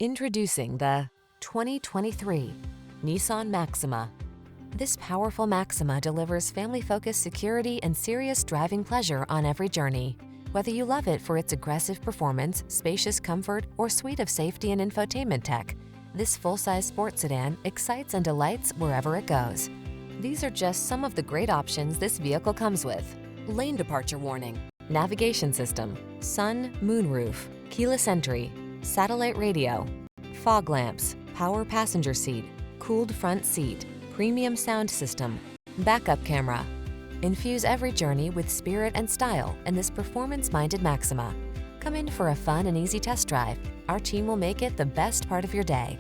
Introducing the 2023 Nissan Maxima. This powerful Maxima delivers family-focused security and serious driving pleasure on every journey. Whether you love it for its aggressive performance, spacious comfort, or suite of safety and infotainment tech, this full-size sports sedan excites and delights wherever it goes. These are just some of the great options this vehicle comes with: lane departure warning, navigation system, sun, moonroof, keyless entry, satellite radio, fog lamps, power passenger seat, cooled front seat, premium sound system, backup camera. Infuse every journey with spirit and style in this performance-minded Maxima. Come in for a fun and easy test drive. Our team will make it the best part of your day.